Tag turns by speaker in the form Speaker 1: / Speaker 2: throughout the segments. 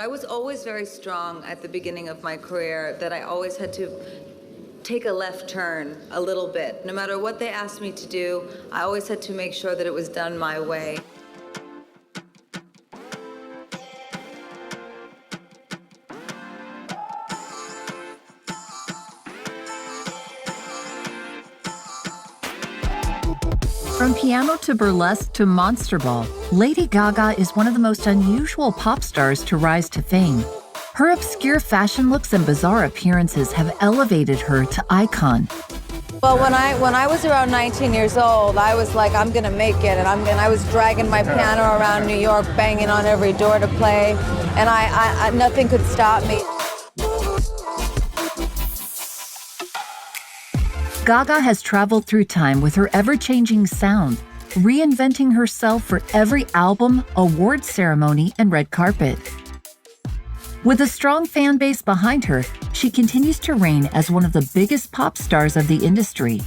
Speaker 1: I was always very strong at the beginning of my career, that I always had to take a left turn a little bit. No matter what they asked me to do, I always had to make sure that it was done my way.
Speaker 2: From piano to burlesque to Monster Ball, Lady Gaga is one of the most unusual pop stars to rise to fame. Her obscure fashion looks and bizarre appearances have elevated her to icon.
Speaker 1: Well, when I was around 19 years old, I was like, I'm gonna make it, and I was dragging my piano around New York, banging on every door to play, and I nothing could stop me.
Speaker 2: Gaga has traveled through time with her ever-changing sound, reinventing herself for every album, award ceremony, and red carpet. With a strong fan base behind her, she continues to reign as one of the biggest pop stars of the industry.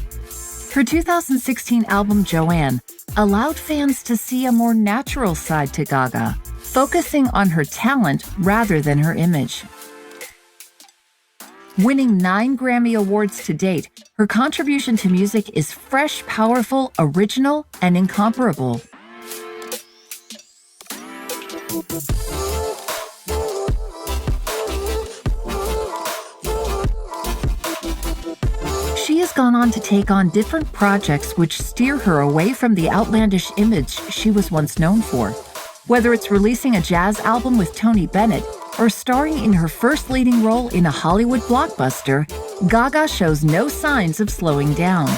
Speaker 2: Her 2016 album, Joanne, allowed fans to see a more natural side to Gaga, focusing on her talent rather than her image. Winning 9 Grammy Awards to date, her contribution to music is fresh, powerful, original, and incomparable. She has gone on to take on different projects which steer her away from the outlandish image she was once known for. Whether it's releasing a jazz album with Tony Bennett or starring in her first leading role in a Hollywood blockbuster, Gaga shows no signs of slowing down.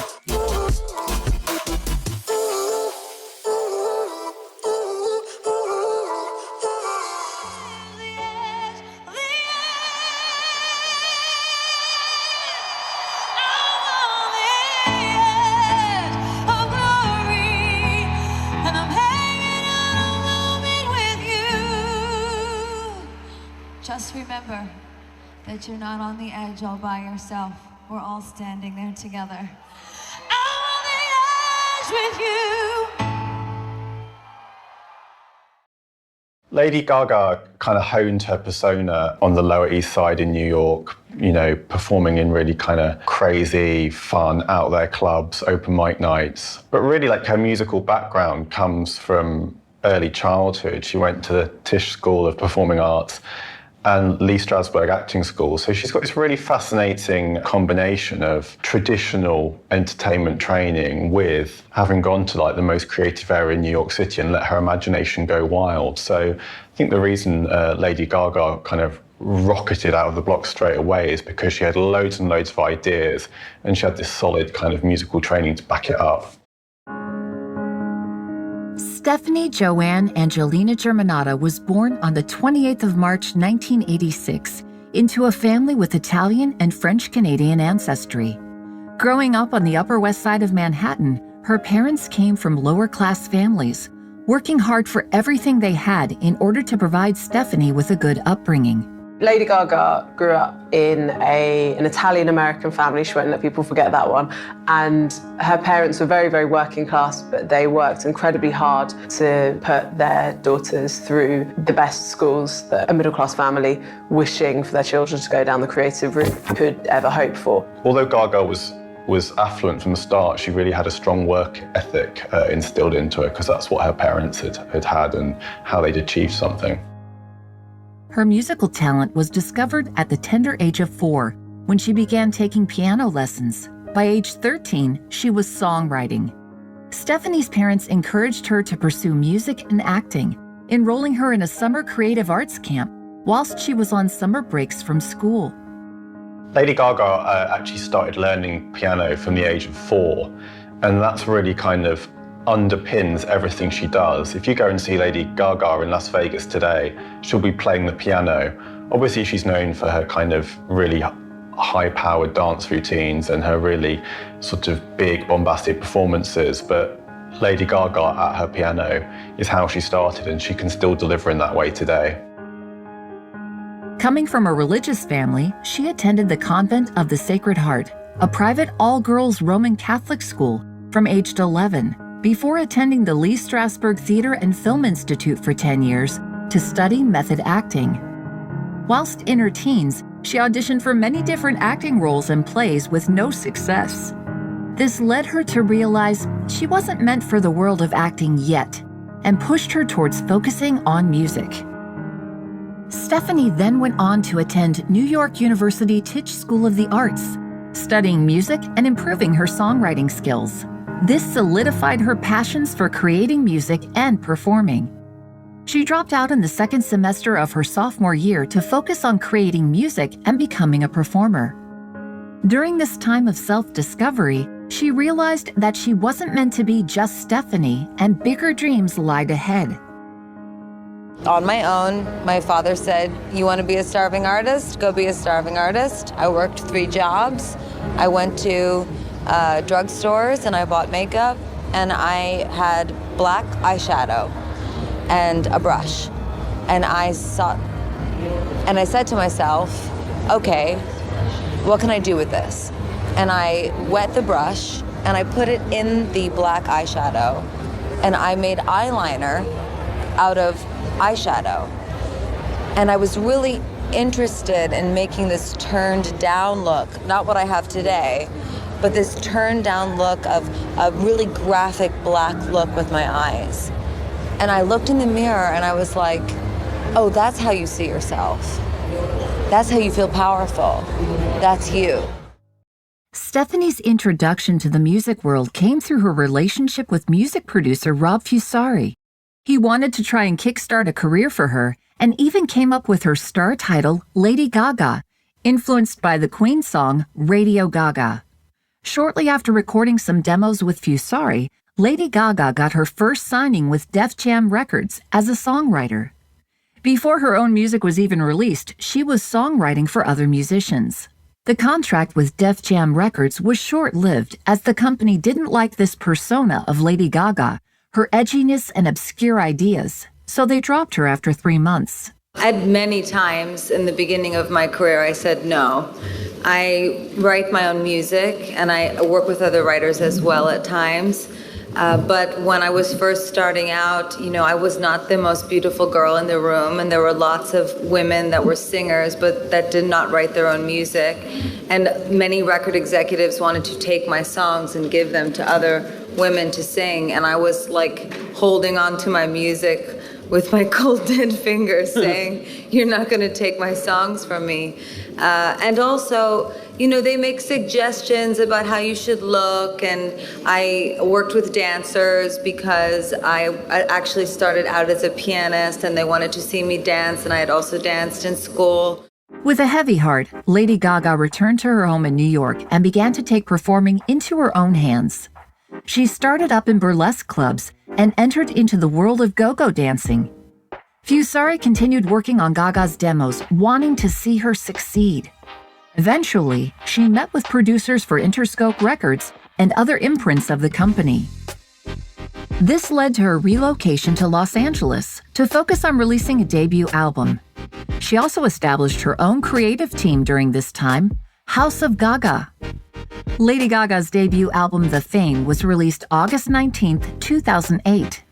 Speaker 3: Just remember that you're not on the edge all by yourself. We're all standing there together. I'm on the edge with you.
Speaker 4: Lady Gaga kind of honed her persona on the Lower East Side in New York, you know, performing in really kind of crazy, fun, out there clubs, open mic nights. But really, like, her musical background comes from early childhood. She went to the Tisch School of Performing Arts and Lee Strasberg Acting School. So she's got this really fascinating combination of traditional entertainment training with having gone to like the most creative area in New York City and let her imagination go wild. So I think the reason Lady Gaga kind of rocketed out of the block straight away is because she had loads and loads of ideas and she had this solid kind of musical training to back it up.
Speaker 2: Stephanie Joanne Angelina Germanotta was born on the 28th of March, 1986, into a family with Italian and French-Canadian ancestry. Growing up on the Upper West Side of Manhattan, her parents came from lower-class families, working hard for everything they had in order to provide Stephanie with a good upbringing.
Speaker 5: Lady Gaga grew up in an Italian-American family. She won't let people forget that one. And her parents were very, very working class, but they worked incredibly hard to put their daughters through the best schools that a middle-class family wishing for their children to go down the creative route could ever hope for.
Speaker 4: Although Gaga was affluent from the start, she really had a strong work ethic instilled into her, because that's what her parents had and how they'd achieved something.
Speaker 2: Her musical talent was discovered at the tender age of 4, when she began taking piano lessons. By age 13, she was songwriting. Stephanie's parents encouraged her to pursue music and acting, enrolling her in a summer creative arts camp whilst she was on summer breaks from school.
Speaker 4: Lady Gaga actually started learning piano from the age of 4, and that's really kind of underpins everything she does. If you go and see Lady Gaga in Las Vegas today, she'll be playing the piano. Obviously, she's known for her kind of really high-powered dance routines and her really sort of big, bombastic performances, but Lady Gaga at her piano is how she started, and she can still deliver in that way today.
Speaker 2: Coming from a religious family, she attended the Convent of the Sacred Heart, a private all-girls Roman Catholic school, from aged 11, before attending the Lee Strasberg Theater and Film Institute for 10 years to study method acting. Whilst in her teens, she auditioned for many different acting roles and plays with no success. This led her to realize she wasn't meant for the world of acting yet, and pushed her towards focusing on music. Stephanie then went on to attend New York University Tisch School of the Arts, studying music and improving her songwriting skills. This solidified her passions for creating music and performing. She dropped out in the second semester of her sophomore year to focus on creating music and becoming a performer. During this time of self-discovery, she realized that she wasn't meant to be just Stephanie, and bigger dreams lied ahead.
Speaker 1: On my own, my father said, "You want to be a starving artist? Go be a starving artist." I worked 3 jobs. I went to drugstores and I bought makeup, and I had black eyeshadow and a brush. And I said to myself, okay, what can I do with this? And I wet the brush and I put it in the black eyeshadow, and I made eyeliner out of eyeshadow. And I was really interested in making this turned down look, not what I have today, but this turned down look of a really graphic black look with my eyes. And I looked in the mirror and I was like, oh, that's how you see yourself. That's how you feel powerful. That's you.
Speaker 2: Stephanie's introduction to the music world came through her relationship with music producer Rob Fusari. He wanted to try and kickstart a career for her, and even came up with her star title, Lady Gaga, influenced by the Queen song Radio Gaga. Shortly after recording some demos with Fusari, Lady Gaga got her first signing with Def Jam Records as a songwriter. Before her own music was even released, she was songwriting for other musicians. The contract with Def Jam Records was short-lived, as the company didn't like this persona of Lady Gaga, her edginess and obscure ideas, so they dropped her after 3 months.
Speaker 1: At many times in the beginning of my career, I said no. I write my own music, and I work with other writers as well at times. But when I was first starting out, I was not the most beautiful girl in the room, and there were lots of women that were singers, but that did not write their own music. And many record executives wanted to take my songs and give them to other women to sing, and I was like holding on to my music with my cold dead fingers saying, you're not going to take my songs from me. And also, they make suggestions about how you should look, and I worked with dancers because I actually started out as a pianist, and they wanted to see me dance, and I had also danced in school.
Speaker 2: With a heavy heart, Lady Gaga returned to her home in New York and began to take performing into her own hands. She started up in burlesque clubs and entered into the world of go-go dancing. Fusari continued working on Gaga's demos, wanting to see her succeed. Eventually, she met with producers for Interscope Records and other imprints of the company. This led to her relocation to Los Angeles to focus on releasing a debut album. She also established her own creative team during this time, House of Gaga. Lady Gaga's debut album, The Fame, was released August 19, 2008.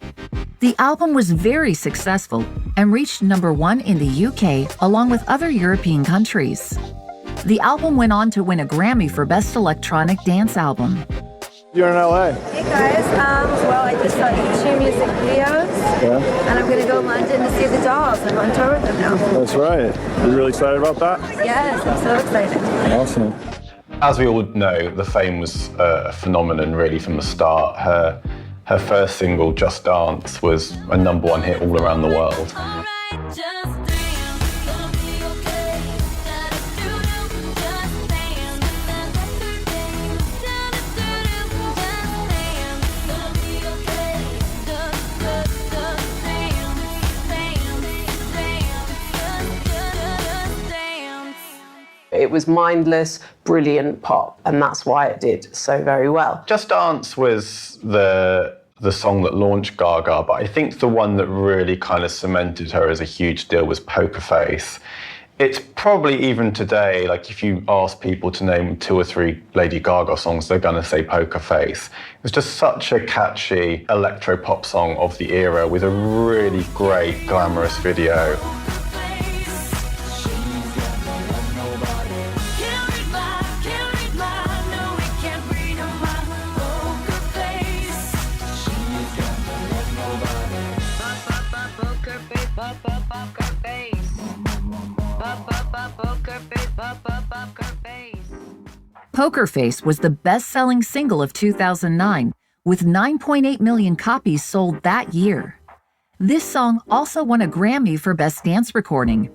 Speaker 2: The album was very successful and reached #1 in the UK along with other European countries. The album went on to win a Grammy for Best Electronic Dance Album.
Speaker 6: You're in LA.
Speaker 1: Hey guys, well, I just saw 2 music videos, and I'm going to go to London to see the Dolls. I'm on tour with them now.
Speaker 6: That's right. You really excited about that?
Speaker 1: Yes, I'm so excited.
Speaker 6: Awesome.
Speaker 4: As we all know, The Fame was a phenomenon really from the start. Her first single, Just Dance, was a #1 hit all around the world.
Speaker 5: It was mindless, brilliant pop, and that's why it did so very well.
Speaker 4: Just Dance was the song that launched Gaga, but I think the one that really kind of cemented her as a huge deal was Poker Face. It's probably even today, like if you ask people to name 2 or 3 Lady Gaga songs, they're going to say Poker Face. It was just such a catchy electro-pop song of the era with a really great, glamorous video.
Speaker 2: Poker Face was the best-selling single of 2009, with 9.8 million copies sold that year. This song also won a Grammy for Best Dance Recording.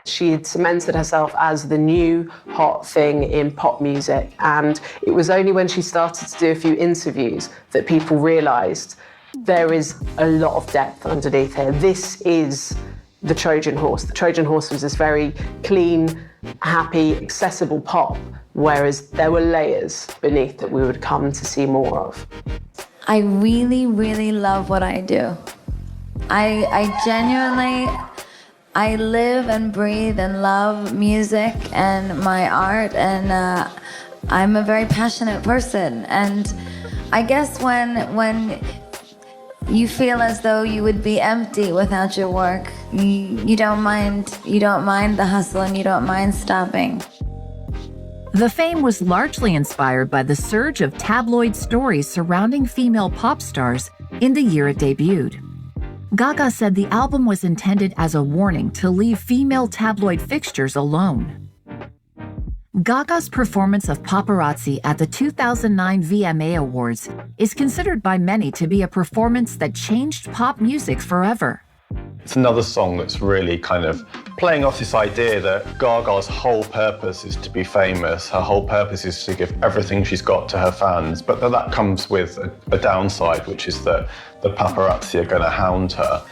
Speaker 5: She had cemented herself as the new hot thing in pop music, and it was only when she started to do a few interviews that people realised there is a lot of depth underneath here. This is the Trojan Horse. The Trojan Horse was this very clean, happy, accessible pop, whereas there were layers beneath that we would come to see more of.
Speaker 3: I really, really love what I do. I genuinely, I live and breathe and love music and my art, and I'm a very passionate person. And I guess when you feel as though you would be empty without your work, you don't mind the hustle and you don't mind stopping.
Speaker 2: The fame was largely inspired by the surge of tabloid stories surrounding female pop stars in the year it debuted. Gaga said the album was intended as a warning to leave female tabloid fixtures alone. Gaga's performance of Paparazzi at the 2009 VMA Awards is considered by many to be a performance that changed pop music forever.
Speaker 4: It's another song that's really kind of playing off this idea that Gaga's whole purpose is to be famous. Her whole purpose is to give everything she's got to her fans, but that comes with a downside, which is that the paparazzi are going to hound her.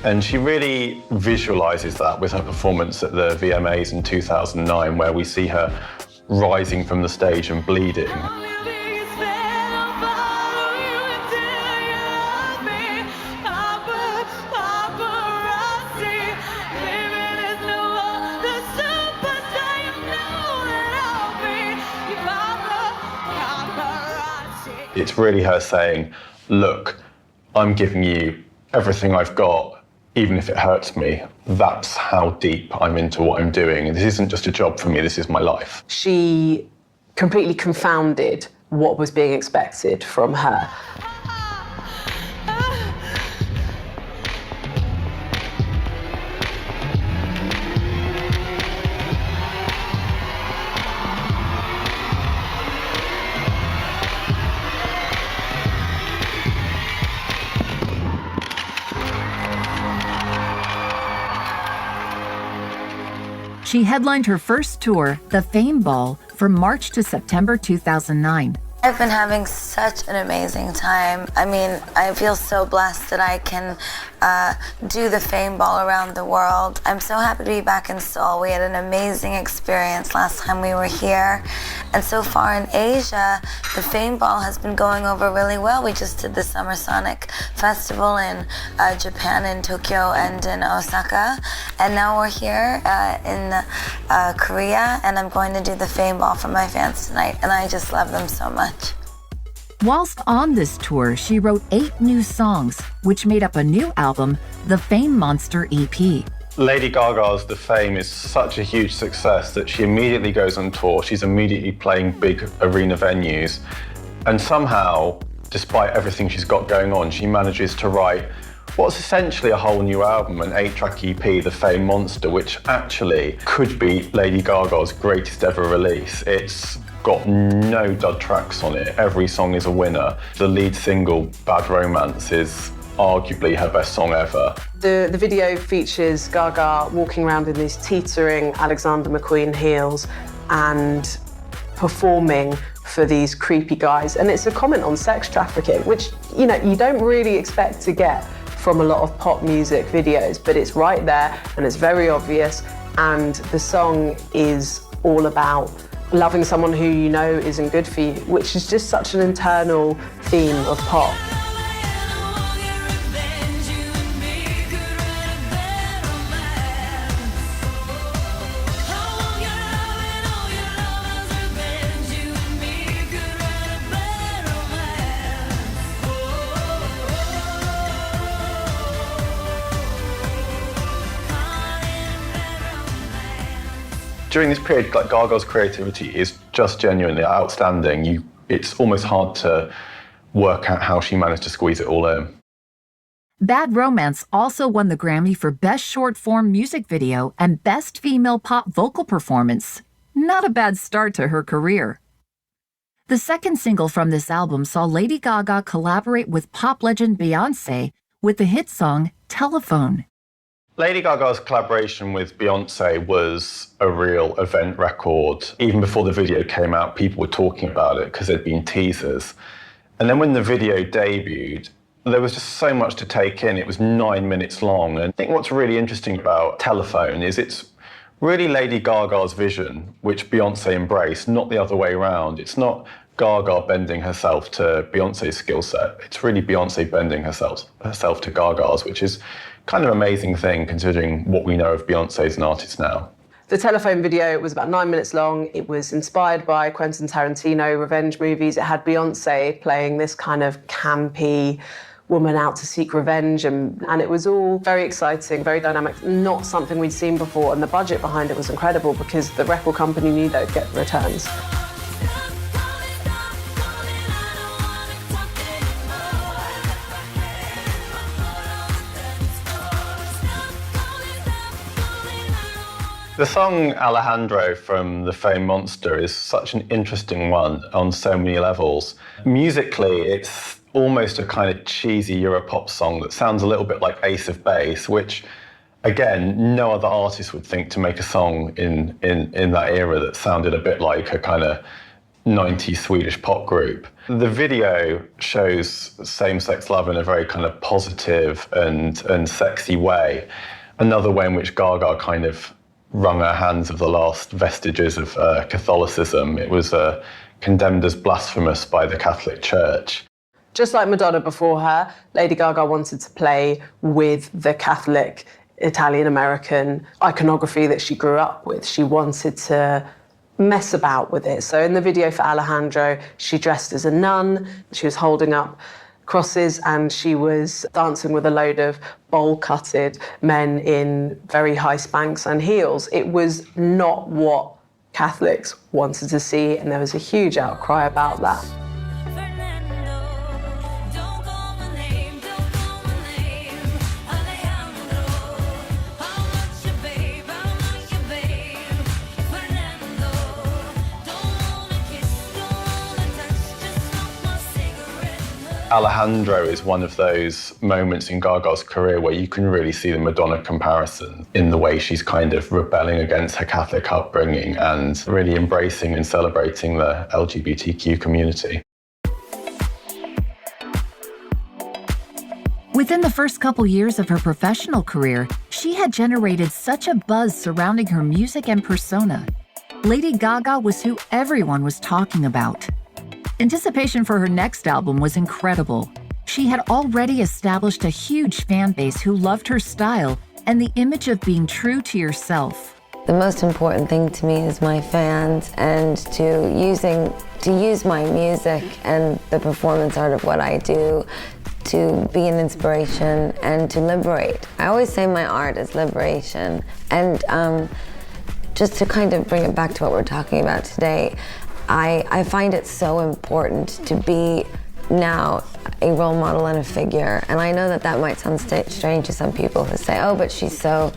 Speaker 4: And she really visualizes that with her performance at the VMAs in 2009, where we see her rising from the stage and bleeding. It's really her saying, look, I'm giving you everything I've got, even if it hurts me. That's how deep I'm into what I'm doing. This isn't just a job for me, this is my life.
Speaker 5: She completely confounded what was being expected from her.
Speaker 2: She headlined her first tour, The Fame Ball, from March to September 2009.
Speaker 3: I've been having such an amazing time. I mean, I feel so blessed that I can do the Fame Ball around the world. I'm so happy to be back in Seoul. We had an amazing experience last time we were here. And so far in Asia, the Fame Ball has been going over really well. We just did the Summer Sonic Festival in Japan, in Tokyo, and in Osaka. And now we're here in Korea, and I'm going to do the Fame Ball for my fans tonight. And I just love them so much.
Speaker 2: Whilst on this tour, she wrote 8 new songs, which made up a new album, the Fame Monster EP.
Speaker 4: Lady Gaga's The Fame is such a huge success that she immediately goes on tour. She's immediately playing big arena venues. And somehow, despite everything she's got going on, she manages to write what's essentially a whole new album, an 8-track EP, The Fame Monster, which actually could be Lady Gaga's greatest ever release. It's got no dud tracks on it. Every song is a winner. The lead single, Bad Romance, is arguably her best song ever.
Speaker 5: The video features Gaga walking around in these teetering Alexander McQueen heels and performing for these creepy guys. And it's a comment on sex trafficking, which, you know, you don't really expect to get from a lot of pop music videos, but it's right there and it's very obvious. And the song is all about loving someone who you know isn't good for you, which is just such an internal theme of pop.
Speaker 4: During this period, like, Gaga's creativity is just genuinely outstanding. It's almost hard to work out how she managed to squeeze it all in.
Speaker 2: Bad Romance also won the Grammy for Best Short-Form Music Video and Best Female Pop Vocal Performance. Not a bad start to her career. The second single from this album saw Lady Gaga collaborate with pop legend Beyoncé with the hit song Telephone.
Speaker 4: Lady Gaga's collaboration with Beyoncé was a real event record. Even before the video came out, people were talking about it because there'd been teasers. And then when the video debuted, there was just so much to take in. It was 9 minutes long. And I think what's really interesting about Telephone is it's really Lady Gaga's vision, which Beyoncé embraced, not the other way around. It's not Gaga bending herself to Beyoncé's skill set. It's really Beyoncé bending herself to Gaga's, which is kind of an amazing thing considering what we know of Beyoncé as an artist now.
Speaker 5: The Telephone video was about 9 minutes long. It was inspired by Quentin Tarantino revenge movies. It had Beyoncé playing this kind of campy woman out to seek revenge, and it was all very exciting, very dynamic, not something we'd seen before, and the budget behind it was incredible because the record company knew they'd get returns.
Speaker 4: The song Alejandro from The Fame Monster is such an interesting one on so many levels. Musically, it's almost a kind of cheesy Europop song that sounds a little bit like Ace of Base, which, again, no other artist would think to make a song in that era that sounded a bit like a kind of 90s Swedish pop group. The video shows same-sex love in a very kind of positive and sexy way. Another way in which Gaga kind of wrung her hands of the last vestiges of Catholicism. It was condemned as blasphemous by the Catholic Church.
Speaker 5: Just like Madonna before her, Lady Gaga wanted to play with the Catholic Italian-American iconography that she grew up with. She wanted to mess about with it. So in the video for Alejandro, she dressed as a nun, she was holding up crosses, and she was dancing with a load of bowl-cutted men in very high Spanx and heels. It was not what Catholics wanted to see, and there was a huge outcry about that.
Speaker 4: Alejandro is one of those moments in Gaga's career where you can really see the Madonna comparison in the way she's kind of rebelling against her Catholic upbringing and really embracing and celebrating the LGBTQ community.
Speaker 2: Within the first couple years of her professional career, she had generated such a buzz surrounding her music and persona. Lady Gaga was who everyone was talking about. Anticipation for her next album was incredible. She had already established a huge fan base who loved her style and the image of being true to yourself.
Speaker 3: The most important thing to me is my fans, and to use my music and the performance art of what I do to be an inspiration and to liberate. I always say my art is liberation. And just to kind of bring it back to what we're talking about today, I find it so important to be now a role model and a figure. And I know that that might sound strange to some people who say, oh, but she's so,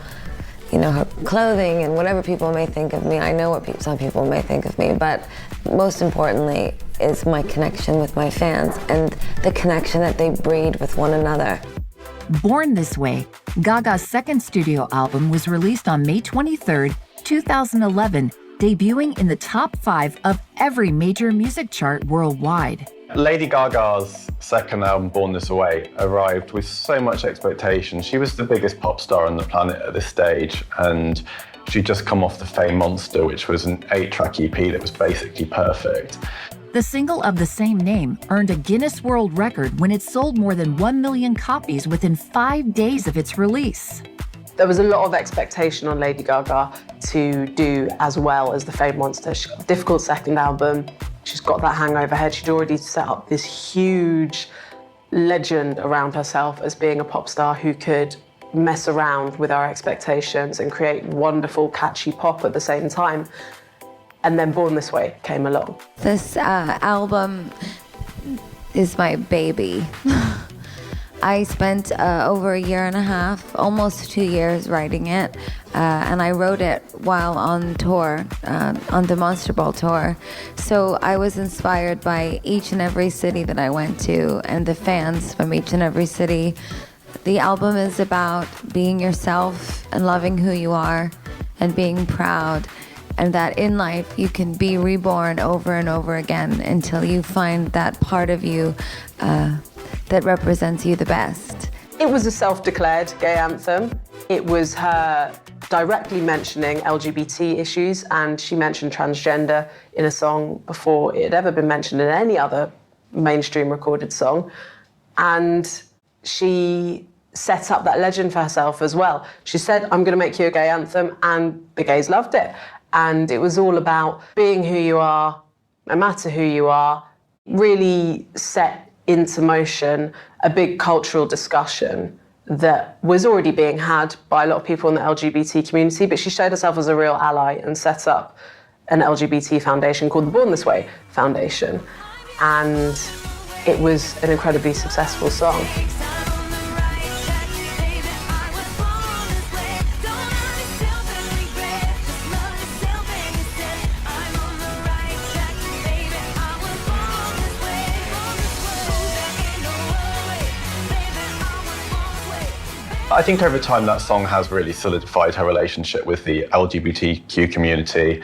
Speaker 3: her clothing and whatever people may think of me. I know what some people may think of me, but most importantly is my connection with my fans and the connection that they breed with one another.
Speaker 2: Born This Way, Gaga's second studio album was released on May 23, 2011, debuting in the top 5 of every major music chart worldwide.
Speaker 4: Lady Gaga's second album, Born This Way, arrived with so much expectation. She was the biggest pop star on the planet at this stage, and she'd just come off The Fame Monster, which was an 8-track EP that was basically perfect.
Speaker 2: The single of the same name earned a Guinness World Record when it sold more than 1 million copies within 5 days of its release.
Speaker 5: There was a lot of expectation on Lady Gaga to do as well as The Fame Monster. Difficult second album. She's got that hang over her head. She'd already set up this huge legend around herself as being a pop star who could mess around with our expectations and create wonderful, catchy pop at the same time. And then Born This Way came along.
Speaker 3: This album is my baby. I spent over a year and a half, almost 2 years writing it, and I wrote it while on tour, on the Monster Ball tour. So I was inspired by each and every city that I went to and the fans from each and every city. The album is about being yourself and loving who you are and being proud, and that in life you can be reborn over and over again until you find that part of you that represents you the best.
Speaker 5: It was a self-declared gay anthem. It was her directly mentioning LGBT issues, and she mentioned transgender in a song before it had ever been mentioned in any other mainstream recorded song. And she set up that legend for herself as well. She said, I'm going to make you a gay anthem, and the gays loved it. And it was all about being who you are, no matter who you are, really set into motion a big cultural discussion that was already being had by a lot of people in the LGBT community, but she showed herself as a real ally and set up an LGBT foundation called the Born This Way Foundation. And it was an incredibly successful song.
Speaker 4: I think over time that song has really solidified her relationship with the LGBTQ community.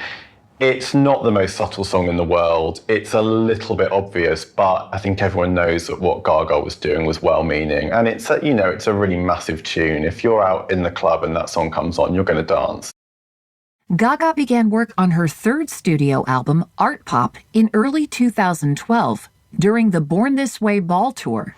Speaker 4: It's not the most subtle song in the world. It's a little bit obvious, but I think everyone knows that what Gaga was doing was well-meaning. And it's a, it's a really massive tune. If you're out in the club and that song comes on, you're going to dance.
Speaker 2: Gaga began work on her third studio album, Art Pop, in early 2012 during the Born This Way Ball tour.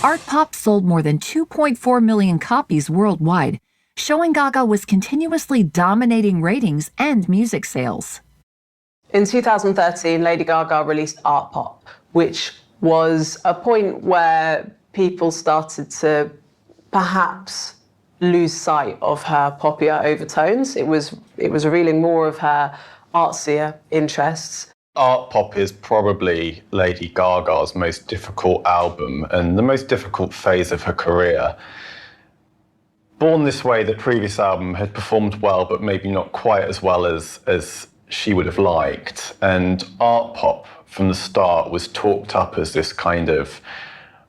Speaker 2: Art Pop sold more than 2.4 million copies worldwide, showing Gaga was continuously dominating ratings and music sales.
Speaker 5: In 2013, Lady Gaga released Art Pop, which was a point where people started to perhaps lose sight of her poppier overtones. It was revealing more of her artsier interests.
Speaker 4: Art Pop is probably Lady Gaga's most difficult album and the most difficult phase of her career. Born This Way, the previous album, had performed well, but maybe not quite as well as she would have liked. And Art Pop, from the start, was talked up as this kind of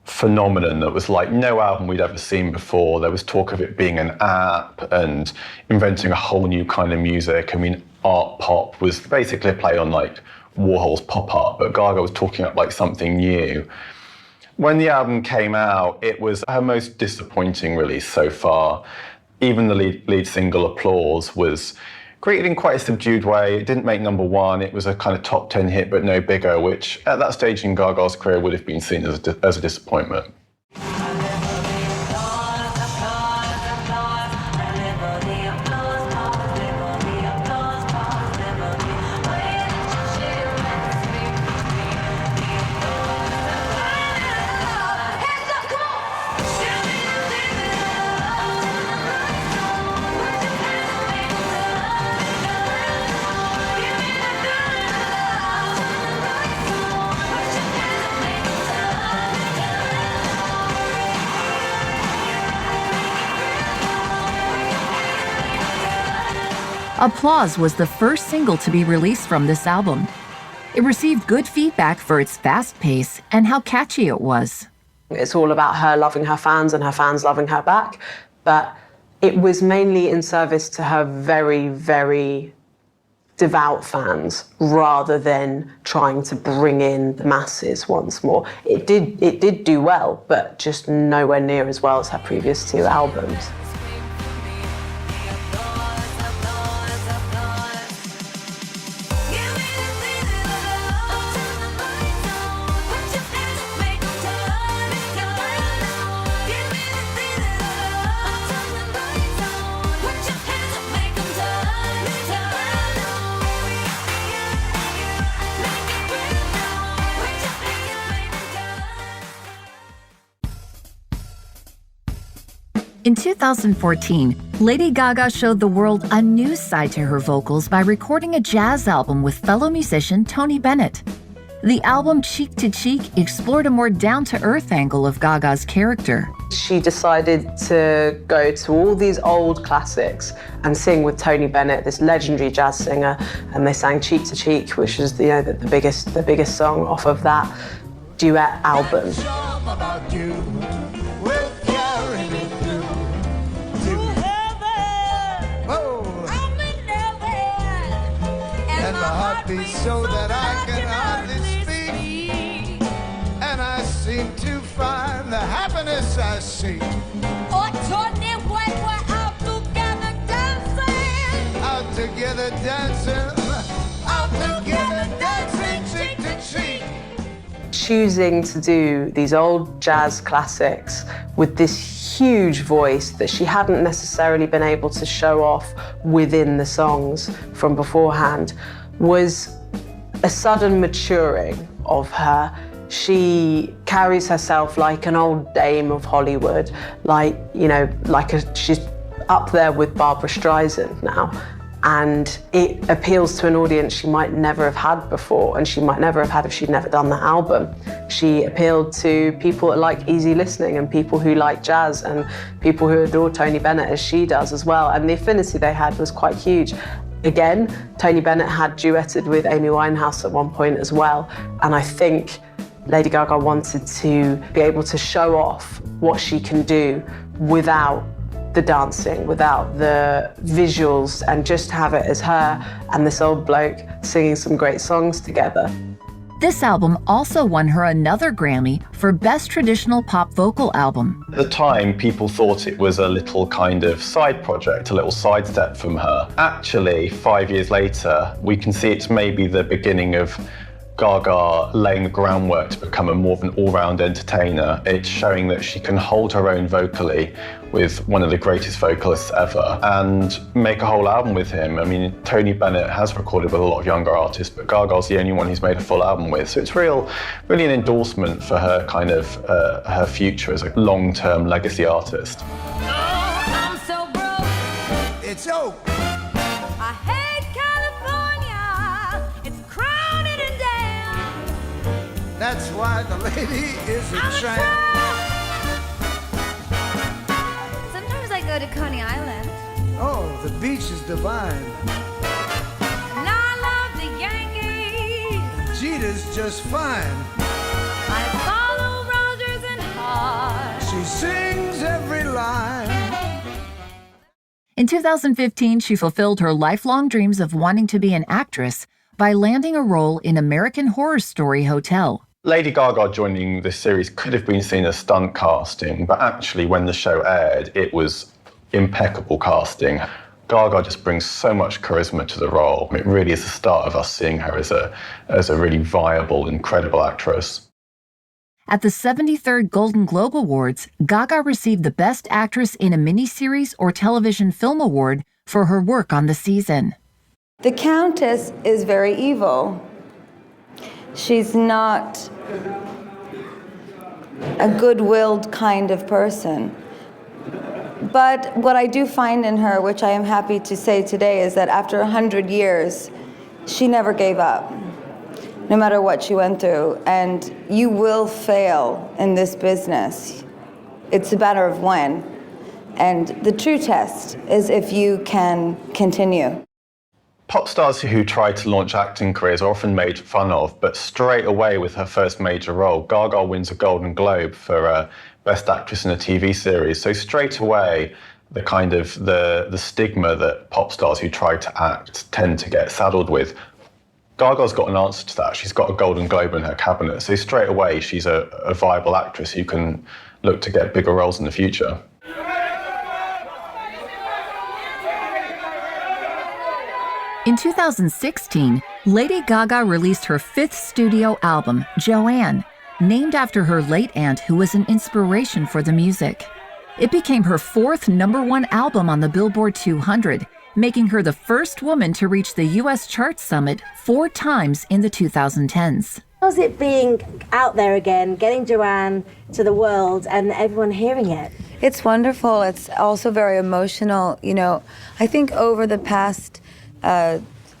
Speaker 4: phenomenon that was like no album we'd ever seen before. There was talk of it being an app and inventing a whole new kind of music. I mean, Art Pop was basically a play on like Warhol's pop art, but Gaga was talking up like something new. When the album came out, it was her most disappointing release so far. Even the lead single, Applause, was created in quite a subdued way. It didn't make number one. It was a kind of top 10 hit, but no bigger, which at that stage in Gaga's career would have been seen as a disappointment.
Speaker 2: Applause was the first single to be released from this album. It received good feedback for its fast pace and how catchy it was.
Speaker 5: It's all about her loving her fans and her fans loving her back, but it was mainly in service to her very, very devout fans rather than trying to bring in the masses once more. It did do well, but just nowhere near as well as her previous two albums.
Speaker 2: In 2014, Lady Gaga showed the world a new side to her vocals by recording a jazz album with fellow musician Tony Bennett. The album Cheek to Cheek explored a more down-to-earth angle of Gaga's character.
Speaker 5: She decided to go to all these old classics and sing with Tony Bennett, this legendary jazz singer, and they sang Cheek to Cheek, which is the biggest song off of that duet album.
Speaker 7: So that I can hardly speak, and I seem to find the happiness I seek. Out together dancing, cheek to cheek.
Speaker 5: Choosing to do these old jazz classics with this huge voice that she hadn't necessarily been able to show off within the songs from beforehand was a sudden maturing of her. She carries herself like an old dame of Hollywood, she's up there with Barbra Streisand now. And it appeals to an audience she might never have had before, and she might never have had if she'd never done that album. She appealed to people that like easy listening and people who like jazz and people who adore Tony Bennett as she does as well. And the affinity they had was quite huge. Again, Tony Bennett had duetted with Amy Winehouse at one point as well. And I think Lady Gaga wanted to be able to show off what she can do without the dancing, without the visuals, and just have it as her and this old bloke singing some great songs together.
Speaker 2: This album also won her another Grammy for Best Traditional Pop Vocal Album.
Speaker 4: At the time, people thought it was a little kind of side project, a little sidestep from her. Actually, 5 years later, we can see it's maybe the beginning of Gaga laying the groundwork to become more of an all-round entertainer. It's showing that she can hold her own vocally with one of the greatest vocalists ever and make a whole album with him. I mean, Tony Bennett has recorded with a lot of younger artists, but Gaga's the only one he's made a full album with. So it's really an endorsement for her kind of her future as a long-term legacy artist.
Speaker 7: Oh, I'm so broke. It's oak. I hate California. It's crowded and damn. That's why the lady is a tramp.
Speaker 8: Go to Coney Island.
Speaker 7: Oh, the beach is divine.
Speaker 8: And I love the Yankees.
Speaker 7: Jeter's just fine.
Speaker 8: I follow Rogers and Hart.
Speaker 7: She sings every line.
Speaker 2: In 2015, she fulfilled her lifelong dreams of wanting to be an actress by landing a role in American Horror Story Hotel.
Speaker 4: Lady Gaga joining this series could have been seen as stunt casting, but actually when the show aired, it was impeccable casting. Gaga just brings so much charisma to the role. It really is the start of us seeing her as a really viable, incredible actress.
Speaker 2: At the 73rd Golden Globe Awards, Gaga received the Best Actress in a Miniseries or Television Film Award for her work on the season.
Speaker 1: The Countess is very evil. She's not a good-willed kind of person. But what I do find in her, which I am happy to say today, is that after 100 years, she never gave up, no matter what she went through. And you will fail in this business. It's a matter of when. And the true test is if you can continue.
Speaker 4: Pop stars who try to launch acting careers are often made fun of, but straight away with her first major role, Gaga wins a Golden Globe for Best Actress in a TV Series. So straight away, the kind of the stigma that pop stars who try to act tend to get saddled with, Gaga's got an answer to that. She's got a Golden Globe in her cabinet. So straight away, she's a viable actress who can look to get bigger roles in the future.
Speaker 2: In 2016, Lady Gaga released her 5th studio album, Joanne, named after her late aunt who was an inspiration for the music. It became her 4th #1 album on the Billboard 200, making her the first woman to reach the U.S. chart summit 4 times in the 2010s.
Speaker 9: How's it being out there again, getting Joanne to the world and everyone hearing it?
Speaker 3: It's wonderful. It's also very emotional. You know, I think over the past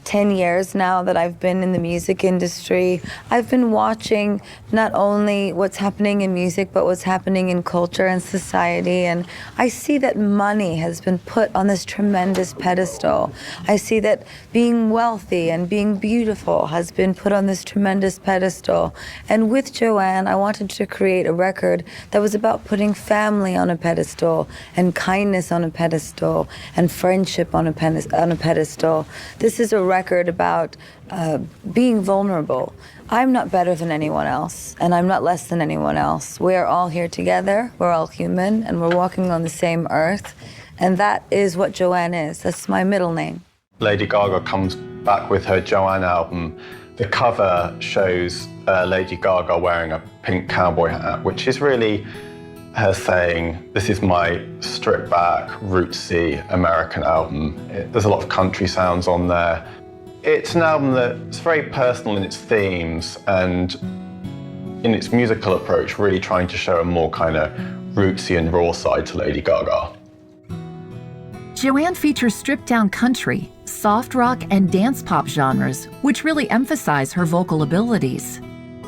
Speaker 3: 10 years now that I've been in the music industry, I've been watching not only what's happening in music, but what's happening in culture and society. And I see that money has been put on this tremendous pedestal. I see that being wealthy and being beautiful has been put on this tremendous pedestal. And with Joanne, I wanted to create a record that was about putting family on a pedestal, and kindness on a pedestal, and friendship on a pedestal. This is a record about being vulnerable. I'm not better than anyone else, and I'm not less than anyone else. We're all here together, we're all human, and we're walking on the same earth, and that is what Joanne is. That's my middle name.
Speaker 4: Lady Gaga comes back with her Joanne album. The cover shows Lady Gaga wearing a pink cowboy hat, which is really her saying, this is my stripped back, rootsy American album. There's a lot of country sounds on there. It's an album that's very personal in its themes and in its musical approach, really trying to show a more kind of rootsy and raw side to Lady Gaga.
Speaker 2: Joanne features stripped-down country, soft rock, and dance pop genres, which really emphasize her vocal abilities.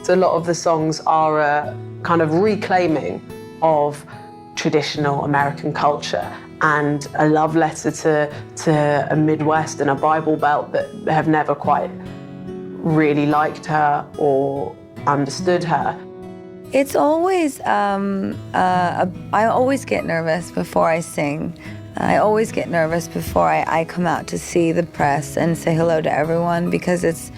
Speaker 5: So a lot of the songs are a kind of reclaiming of traditional American culture and a love letter to a Midwest and a Bible Belt that have never quite really liked her or understood her.
Speaker 3: It's always, I always get nervous before I sing. I always get nervous before I come out to see the press and say hello to everyone, because it's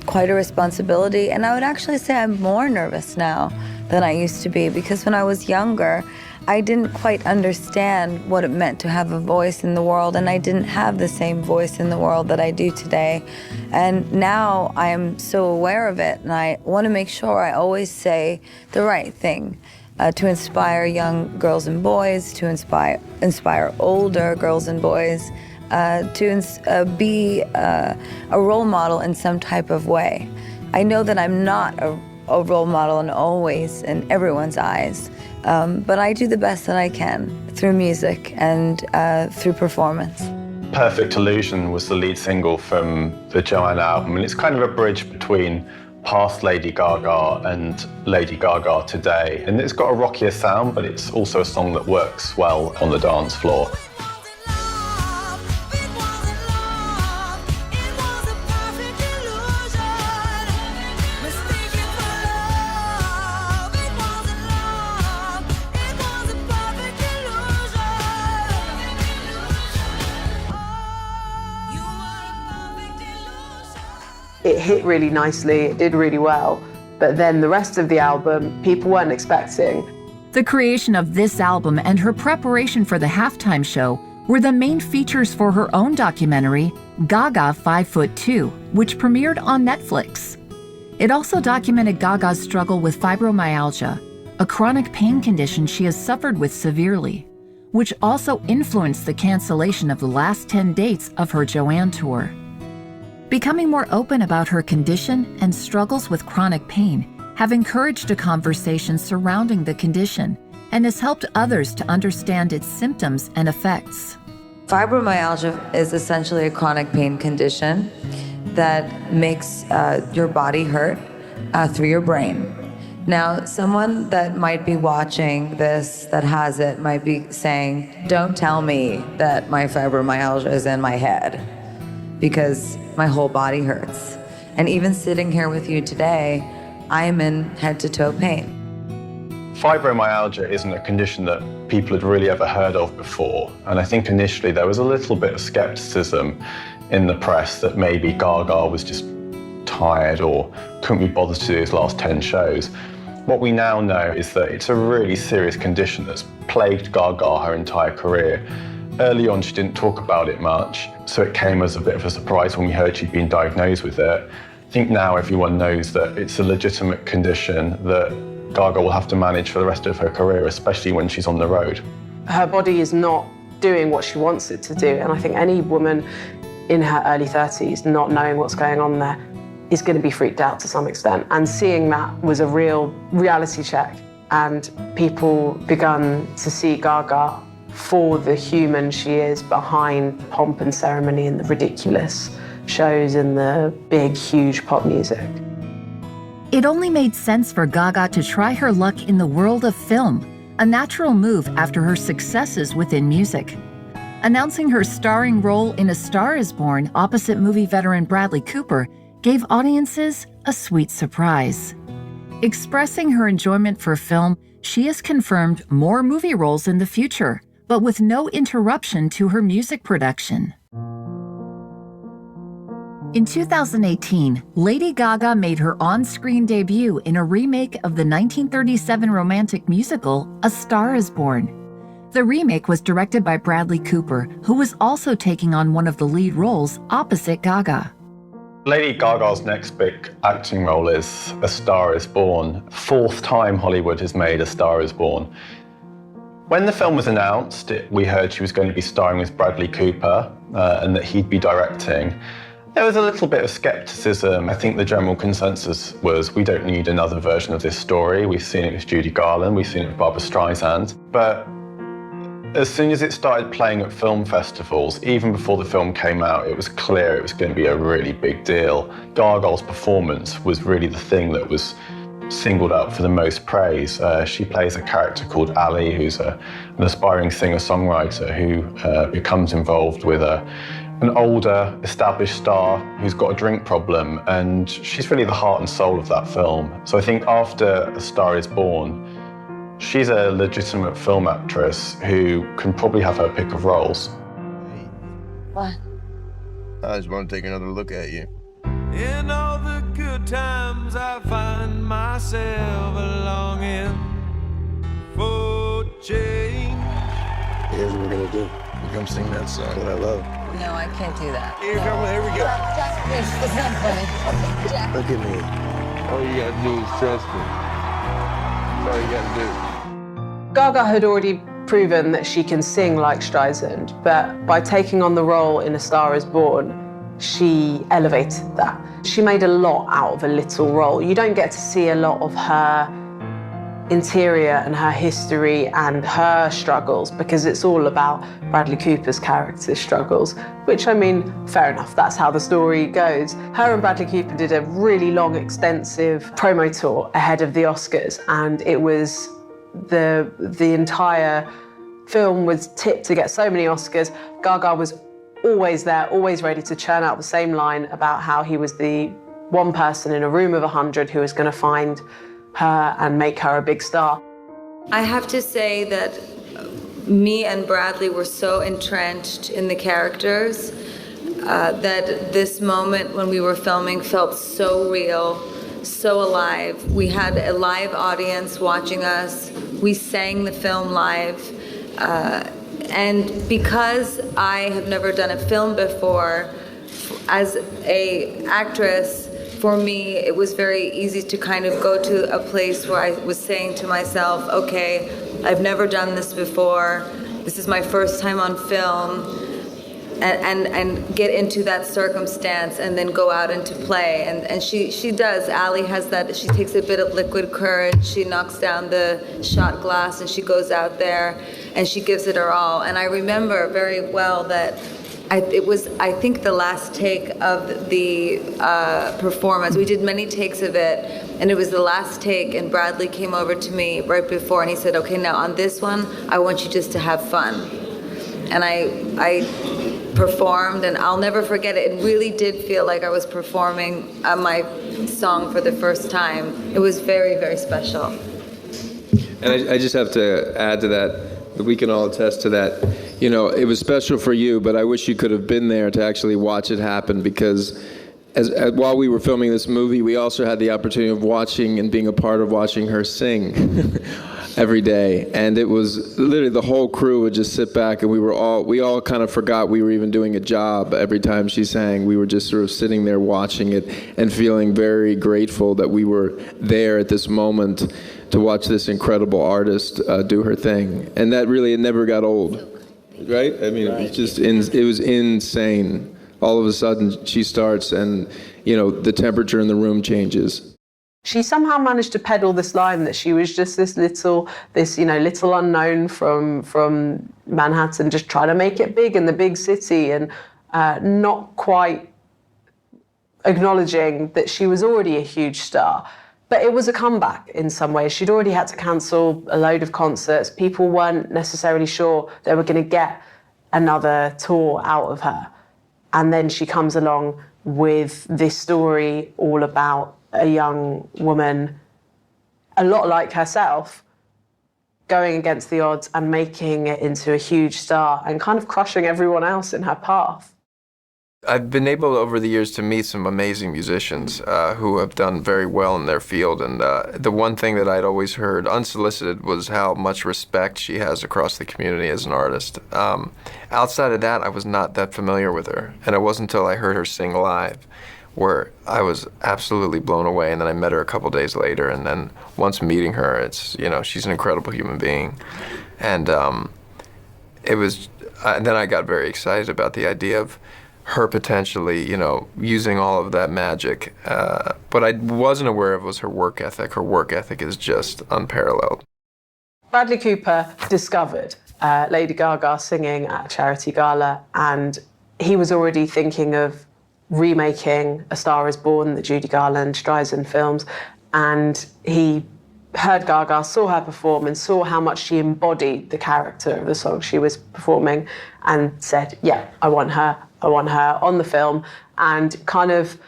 Speaker 3: quite a responsibility. And I would actually say I'm more nervous now than I used to be, because when I was younger, I didn't quite understand what it meant to have a voice in the world, and I didn't have the same voice in the world that I do today. And now I am so aware of it, and I want to make sure I always say the right thing to inspire young girls and boys, to inspire older girls and boys, to be a role model in some type of way. I know that I'm not a role model in always in everyone's eyes, but I do the best that I can through music and through performance.
Speaker 4: Perfect Illusion was the lead single from the Joanne album, and it's kind of a bridge between past Lady Gaga and Lady Gaga today. And it's got a rockier sound, but it's also a song that works well on the dance floor.
Speaker 5: It hit really nicely, it did really well, but then the rest of the album, people weren't expecting.
Speaker 2: The creation of this album and her preparation for the halftime show were the main features for her own documentary, Gaga 5'2", which premiered on Netflix. It also documented Gaga's struggle with fibromyalgia, a chronic pain condition she has suffered with severely, which also influenced the cancellation of the last 10 dates of her Joanne tour. Becoming more open about her condition and struggles with chronic pain have encouraged a conversation surrounding the condition and has helped others to understand its symptoms and effects.
Speaker 3: Fibromyalgia is essentially a chronic pain condition that makes your body hurt through your brain. Now, someone that might be watching this that has it might be saying, don't tell me that my fibromyalgia is in my head, because my whole body hurts. And even sitting here with you today, I'm in head-to-toe pain.
Speaker 4: Fibromyalgia isn't a condition that people had really ever heard of before. And I think initially there was a little bit of skepticism in the press that maybe Gaga was just tired or couldn't be bothered to do his last 10 shows. What we now know is that it's a really serious condition that's plagued Gaga her entire career. Early on, she didn't talk about it much, so it came as a bit of a surprise when we heard she'd been diagnosed with it. I think now everyone knows that it's a legitimate condition that Gaga will have to manage for the rest of her career, especially when she's on the road.
Speaker 5: Her body is not doing what she wants it to do, and I think any woman in her early 30s not knowing what's going on there is going to be freaked out to some extent. And seeing that was a real reality check. And people begun to see Gaga for the human she is behind pomp and ceremony and the ridiculous shows and the big, huge pop music.
Speaker 2: It only made sense for Gaga to try her luck in the world of film, a natural move after her successes within music. Announcing her starring role in A Star Is Born opposite movie veteran Bradley Cooper gave audiences a sweet surprise. Expressing her enjoyment for film, she has confirmed more movie roles in the future, but with no interruption to her music production. In 2018, Lady Gaga made her on-screen debut in a remake of the 1937 romantic musical, A Star Is Born. The remake was directed by Bradley Cooper, who was also taking on one of the lead roles opposite Gaga.
Speaker 4: Lady Gaga's next big acting role is A Star Is Born. 4th time Hollywood has made A Star Is Born. When the film was announced, we heard she was going to be starring with Bradley Cooper and that he'd be directing. There was a little bit of skepticism. I think the general consensus was we don't need another version of this story. We've seen it with Judy Garland, we've seen it with Barbra Streisand. But as soon as it started playing at film festivals, even before the film came out, it was clear it was going to be a really big deal. Gaga's performance was really the thing that was singled out for the most praise. She plays a character called Ali, who's an aspiring singer-songwriter who becomes involved with an older, established star who's got a drink problem, and she's really the heart and soul of that film. So I think after A Star Is Born, she's a legitimate film actress who can probably have her pick of roles.
Speaker 3: What?
Speaker 10: I just want to take another look at you.
Speaker 7: In all the good times I find myself longing for change.
Speaker 10: Here's what we're gonna do. You come sing that song that I love.
Speaker 3: No, I can't do that.
Speaker 10: Here we go.
Speaker 3: It's not funny. Jack.
Speaker 10: Look at me. All you gotta do is trust me. That's all you gotta do.
Speaker 5: Gaga had already proven that she can sing like Streisand, but by taking on the role in A Star Is Born, she elevated that. She made a lot out of a little role. You don't get to see a lot of her interior and her history and her struggles because it's all about Bradley Cooper's character's struggles, which, I mean, fair enough, that's how the story goes. Her and Bradley Cooper did a really long, extensive promo tour ahead of the Oscars, and it was the entire film was tipped to get so many Oscars. Gaga was always there, always ready to churn out the same line about how he was the one person in a room of 100 who was going to find her and make her a big star.
Speaker 3: I have to say that me and Bradley were so entrenched in the characters that this moment when we were filming felt so real, so alive. We had a live audience watching us. We sang the film live. And because I have never done a film before, as an actress, for me, it was very easy to kind of go to a place where I was saying to myself, okay, I've never done this before. This is my first time on film. And get into that circumstance and then go out into play. And she does. Ali has that. She takes a bit of liquid courage. She knocks down the shot glass and she goes out there and she gives it her all. And I remember very well that it was, I think, the last take of the performance. We did many takes of it, and it was the last take, and Bradley came over to me right before, and he said, okay, now on this one, I want you just to have fun. And I performed, and I'll never forget it. It really did feel like I was performing my song for the first time. It was very, very special.
Speaker 11: And I just have to add to that we can all attest to that. You know, it was special for you, but I wish you could have been there to actually watch it happen, because while we were filming this movie, we also had the opportunity of watching and being a part of watching her sing every day. And it was literally the whole crew would just sit back, and we all kind of forgot we were even doing a job every time she sang. We were just sort of sitting there watching it and feeling very grateful that we were there at this moment to watch this incredible artist do her thing. And that really, it never got old, right? I mean, it was insane. all of a sudden she starts and, the temperature in the room changes.
Speaker 5: She somehow managed to peddle this line that she was just this little unknown from Manhattan, just trying to make it big in the big city, and not quite acknowledging that she was already a huge star. But it was a comeback in some ways. She'd already had to cancel a load of concerts. People weren't necessarily sure they were going to get another tour out of her. And then she comes along with this story all about a young woman, a lot like herself, going against the odds and making it into a huge star and kind of crushing everyone else in her path.
Speaker 11: I've been able over the years to meet some amazing musicians who have done very well in their field, and the one thing that I'd always heard unsolicited was how much respect she has across the community as an artist. Outside of that, I was not that familiar with her, and it wasn't until I heard her sing live where I was absolutely blown away, and then I met her a couple days later, and then once meeting her, it's, she's an incredible human being. And it was, then I got very excited about the idea of her potentially, using all of that magic. But I wasn't aware of was her work ethic. Her work ethic is just unparalleled.
Speaker 5: Bradley Cooper discovered Lady Gaga singing at a charity gala, and he was already thinking of remaking A Star Is Born, the Judy Garland Streisand films, and he heard Gaga, saw her perform, and saw how much she embodied the character of the song she was performing, and said, yeah, I want her on the film, and kind of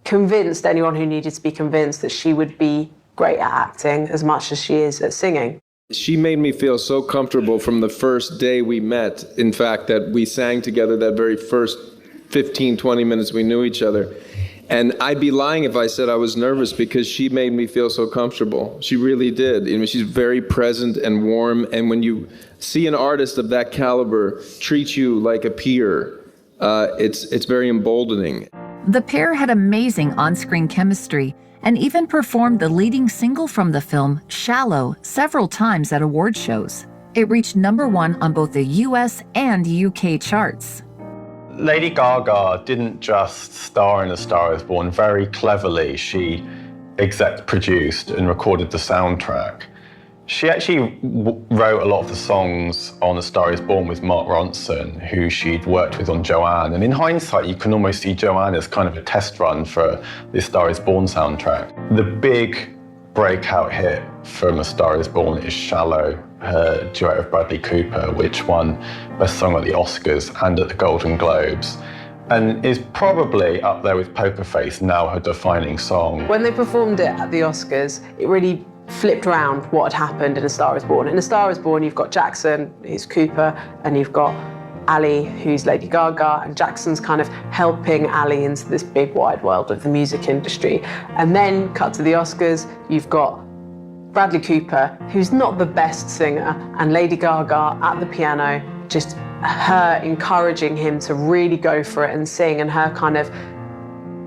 Speaker 5: convinced anyone who needed to be convinced that she would be great at acting as much as she is at singing.
Speaker 11: She made me feel so comfortable from the first day we met, in fact, that we sang together that very first 15, 20 minutes we knew each other. And I'd be lying if I said I was nervous, because she made me feel so comfortable. She really did. She's very present and warm, and when you see an artist of that caliber treat you like a peer, it's very emboldening.
Speaker 2: The pair had amazing on-screen chemistry and even performed the leading single from the film, Shallow, several times at award shows. It reached #1 on both the US and UK charts.
Speaker 4: Lady Gaga didn't just star in A Star Is Born. Very cleverly, she exec produced and recorded the soundtrack. She actually wrote a lot of the songs on A Star Is Born with Mark Ronson, who she'd worked with on Joanne. And in hindsight, you can almost see Joanne as kind of a test run for the A Star Is Born soundtrack. The big breakout hit from A Star Is Born is Shallow, her duet with Bradley Cooper, which won Best Song at the Oscars and at the Golden Globes, and is probably up there with Poker Face, now her defining song.
Speaker 5: When they performed it at the Oscars, it really flipped around what had happened in A Star Is Born. In A Star Is Born, you've got Jackson, who's Cooper, and you've got Ali, who's Lady Gaga, and Jackson's kind of helping Ali into this big wide world of the music industry. And then, cut to the Oscars, you've got Bradley Cooper, who's not the best singer, and Lady Gaga at the piano, just her encouraging him to really go for it and sing, and her kind of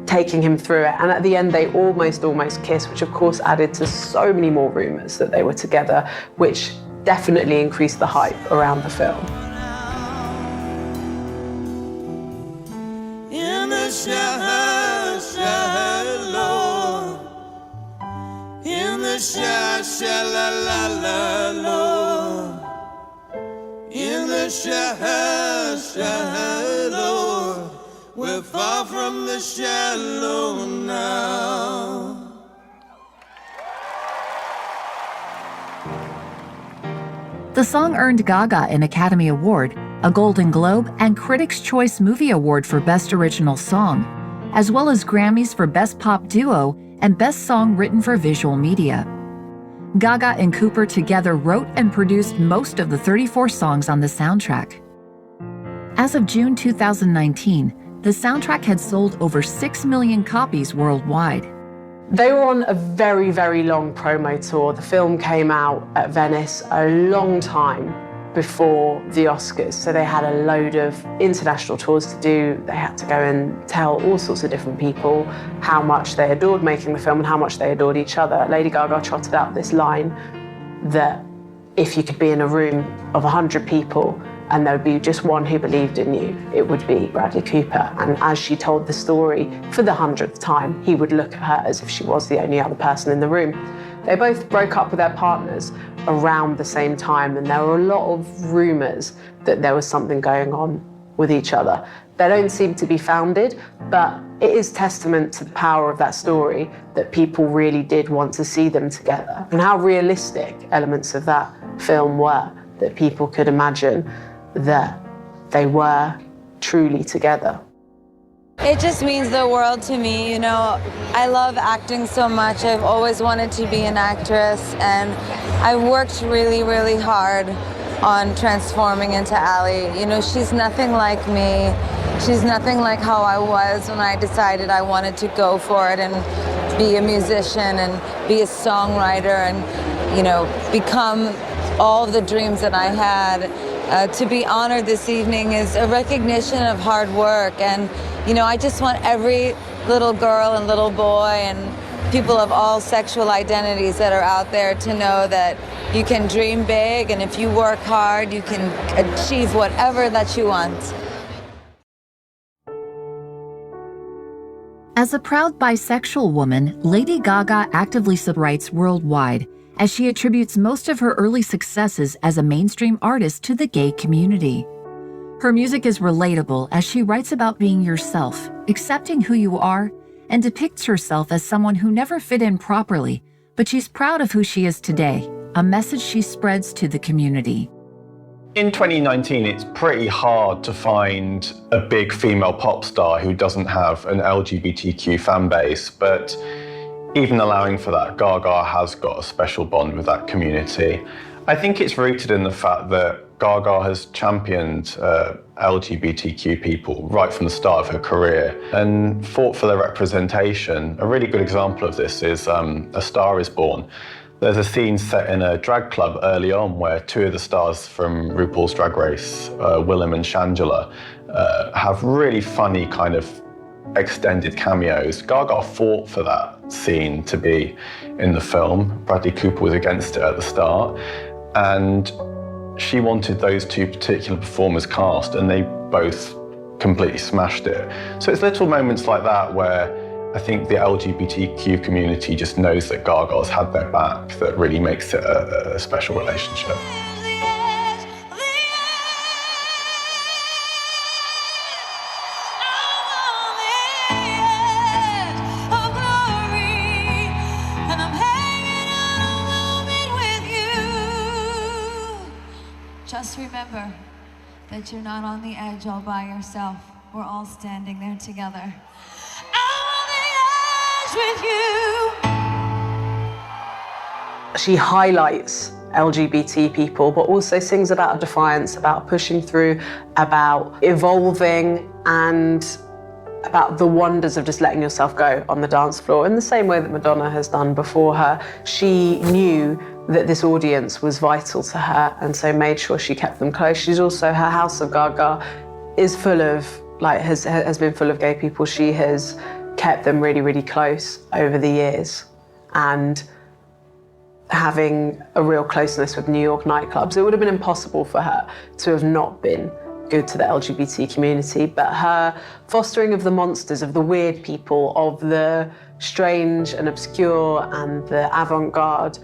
Speaker 5: taking him through it. And at the end, they almost kiss, which of course added to so many more rumors that they were together, which definitely increased the hype around the film.
Speaker 7: In the shallow, in the shallow, in the shallow, we're far from the shallow now.
Speaker 2: The song earned Gaga an Academy Award, a Golden Globe, and Critics' Choice Movie Award for Best Original Song, as well as Grammys for Best Pop Duo and Best Song Written for Visual Media. Gaga and Cooper together wrote and produced most of the 34 songs on the soundtrack. As of June 2019, the soundtrack had sold over 6 million copies worldwide.
Speaker 5: They were on a very, very long promo tour. The film came out at Venice a long time before the Oscars, so they had a load of international tours to do. They had to go and tell all sorts of different people how much they adored making the film and how much they adored each other. Lady Gaga trotted out this line that if you could be in a room of 100 people and there would be just one who believed in you, it would be Bradley Cooper. And as she told the story for the 100th time, he would look at her as if she was the only other person in the room. They both broke up with their partners around the same time, and there were a lot of rumours that there was something going on with each other. They don't seem to be founded, but it is testament to the power of that story that people really did want to see them together, and how realistic elements of that film were, that people could imagine that they were truly together.
Speaker 1: It just means the world to me, you know. I love acting so much. I've always wanted to be an actress, and I worked really, really hard on transforming into Ally. You know, she's nothing like me. She's nothing like how I was when I decided I wanted to go for it and be a musician and be a songwriter and, you know, become all the dreams that I had. To be honored this evening is a recognition of hard work, and you know, I just want every little girl and little boy and people of all sexual identities that are out there to know that you can dream big, and if you work hard, you can achieve whatever that you want.
Speaker 2: As a proud bisexual woman, Lady Gaga actively writes worldwide, as she attributes most of her early successes as a mainstream artist to the gay community. Her music is relatable as she writes about being yourself, accepting who you are, and depicts herself as someone who never fit in properly, but she's proud of who she is today, a message she spreads to the community.
Speaker 4: In 2019, it's pretty hard to find a big female pop star who doesn't have an LGBTQ fan base, but even allowing for that, Gaga has got a special bond with that community. I think it's rooted in the fact that Gaga has championed LGBTQ people right from the start of her career and fought for their representation. A really good example of this is A Star Is Born. There's a scene set in a drag club early on where two of the stars from RuPaul's Drag Race, Willem and Shangela, have really funny kind of extended cameos. Gaga fought for that scene to be in the film. Bradley Cooper was against it at the start, and she wanted those two particular performers cast, and they both completely smashed it. So it's little moments like that where I think the LGBTQ community just knows that Gaga's had their back that really makes it a special relationship.
Speaker 8: Just remember that you're not on the edge all by yourself. We're all standing there together. I'm on the edge with you.
Speaker 5: She highlights LGBT people, but also sings about defiance, about pushing through, about evolving, and about the wonders of just letting yourself go on the dance floor in the same way that Madonna has done before her. She knew that this audience was vital to her, and so made sure she kept them close. She's also, her House of Gaga is full of, has been full of gay people. She has kept them really, really close over the years, and having a real closeness with New York nightclubs. It would have been impossible for her to have not been good to the LGBT community, but her fostering of the monsters, of the weird people, of the strange and obscure and the avant-garde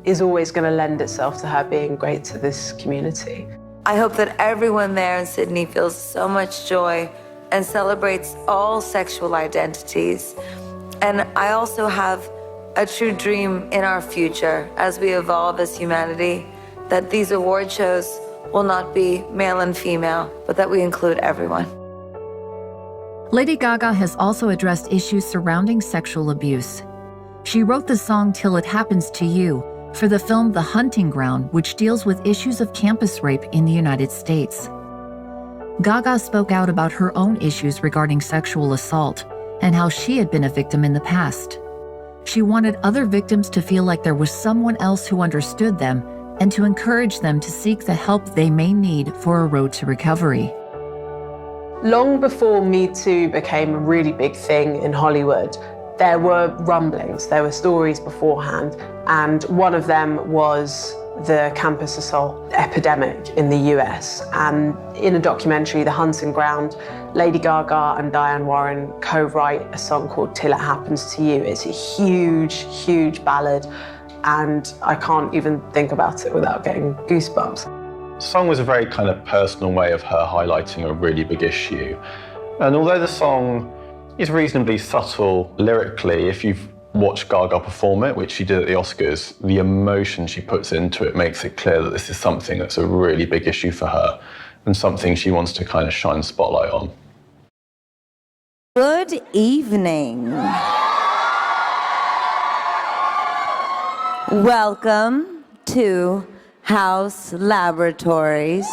Speaker 5: is always going to lend itself to her being great to this community.
Speaker 3: I hope that everyone there in Sydney feels so much joy and celebrates all sexual identities. And I also have a true dream in our future as we evolve as humanity, that these award shows will not be male and female, but that we include everyone.
Speaker 2: Lady Gaga has also addressed issues surrounding sexual abuse. She wrote the song Till It Happens to You for the film The Hunting Ground, which deals with issues of campus rape in the United States. Gaga spoke out about her own issues regarding sexual assault and how she had been a victim in the past. She wanted other victims to feel like there was someone else who understood them and to encourage them to seek the help they may need for a road to recovery.
Speaker 5: Long before Me Too became a really big thing in Hollywood, there were rumblings, there were stories beforehand, and one of them was the campus assault epidemic in the US. And in a documentary, The Hunting Ground, Lady Gaga and Diane Warren co-write a song called Till It Happens to You. It's a huge, huge ballad, and I can't even think about it without getting goosebumps.
Speaker 4: The song was a very kind of personal way of her highlighting a really big issue. And although the song is reasonably subtle lyrically, if you've watched Gaga perform it, which she did at the Oscars, the emotion she puts into it makes it clear that this is something that's a really big issue for her and something she wants to kind of shine a spotlight on.
Speaker 12: Good evening. Welcome to House Laboratories.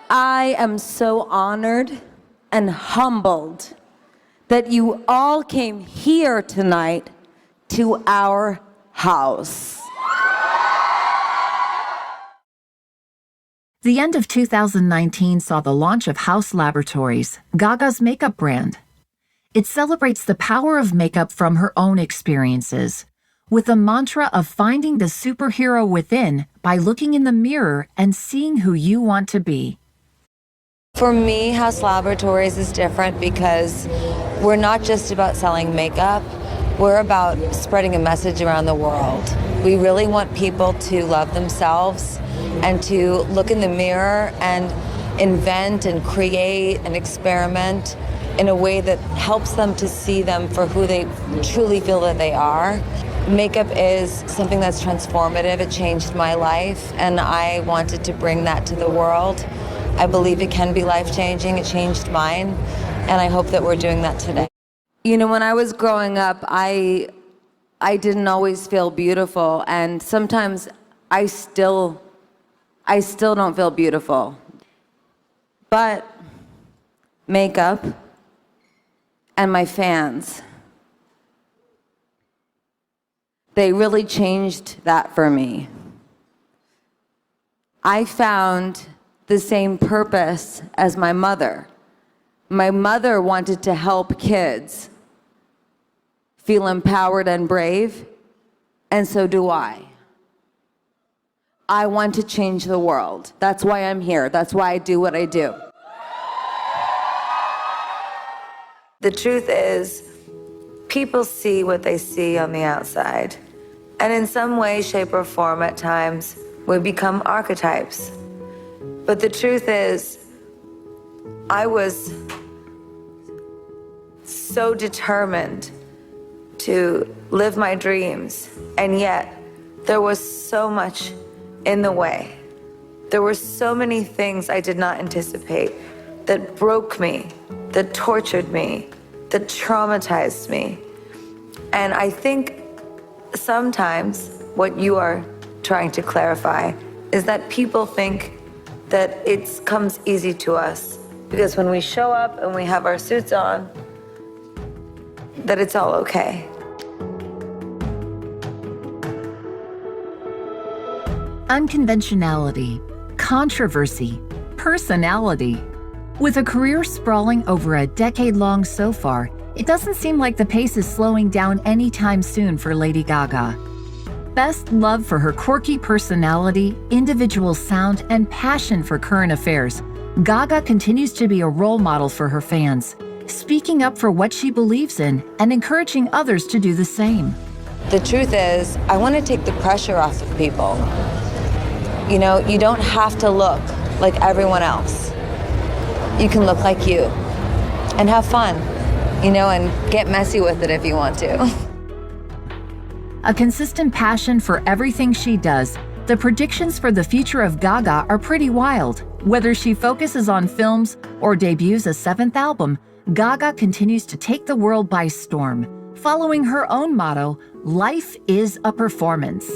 Speaker 12: I am so honored and humbled that you all came here tonight to our house.
Speaker 2: The end of 2019 saw the launch of House Laboratories, Gaga's makeup brand. It celebrates the power of makeup from her own experiences, with the mantra of finding the superhero within by looking in the mirror and seeing who you want to be.
Speaker 1: For me, House Laboratories is different because we're not just about selling makeup, we're about spreading a message around the world. We really want people to love themselves and to look in the mirror and invent and create and experiment in a way that helps them to see them for who they truly feel that they are. Makeup is something that's transformative. It changed my life, and I wanted to bring that to the world. I believe it can be life-changing. It changed mine, and I hope that we're doing that today.
Speaker 12: You know, when I was growing up, I didn't always feel beautiful, and sometimes I still don't feel beautiful. But makeup and my fans, they really changed that for me. I found the same purpose as my mother. My mother wanted to help kids feel empowered and brave, and so do I. I want to change the world. That's why I'm here. That's why I do what I do.
Speaker 3: The truth is, people see what they see on the outside. And in some way, shape, or form at times, we become archetypes. But the truth is, I was so determined to live my dreams, and yet there was so much in the way. There were so many things I did not anticipate that broke me, that tortured me, that traumatized me. And I think sometimes what you are trying to clarify is that people think that it comes easy to us because when we show up and we have our suits on, that it's all okay.
Speaker 2: Unconventionality, controversy, personality. With a career sprawling over a decade-long so far, it doesn't seem like the pace is slowing down anytime soon for Lady Gaga. Best loved for her quirky personality, individual sound, and passion for current affairs, Gaga continues to be a role model for her fans, speaking up for what she believes in and encouraging others to do the same.
Speaker 1: The truth is, I want to take the pressure off of people. You know, you don't have to look like everyone else. You can look like you and have fun, you know, and get messy with it if you want to.
Speaker 2: A consistent passion for everything she does, the predictions for the future of Gaga are pretty wild. Whether she focuses on films or debuts a 7th album, Gaga continues to take the world by storm, following her own motto, "Life is a performance."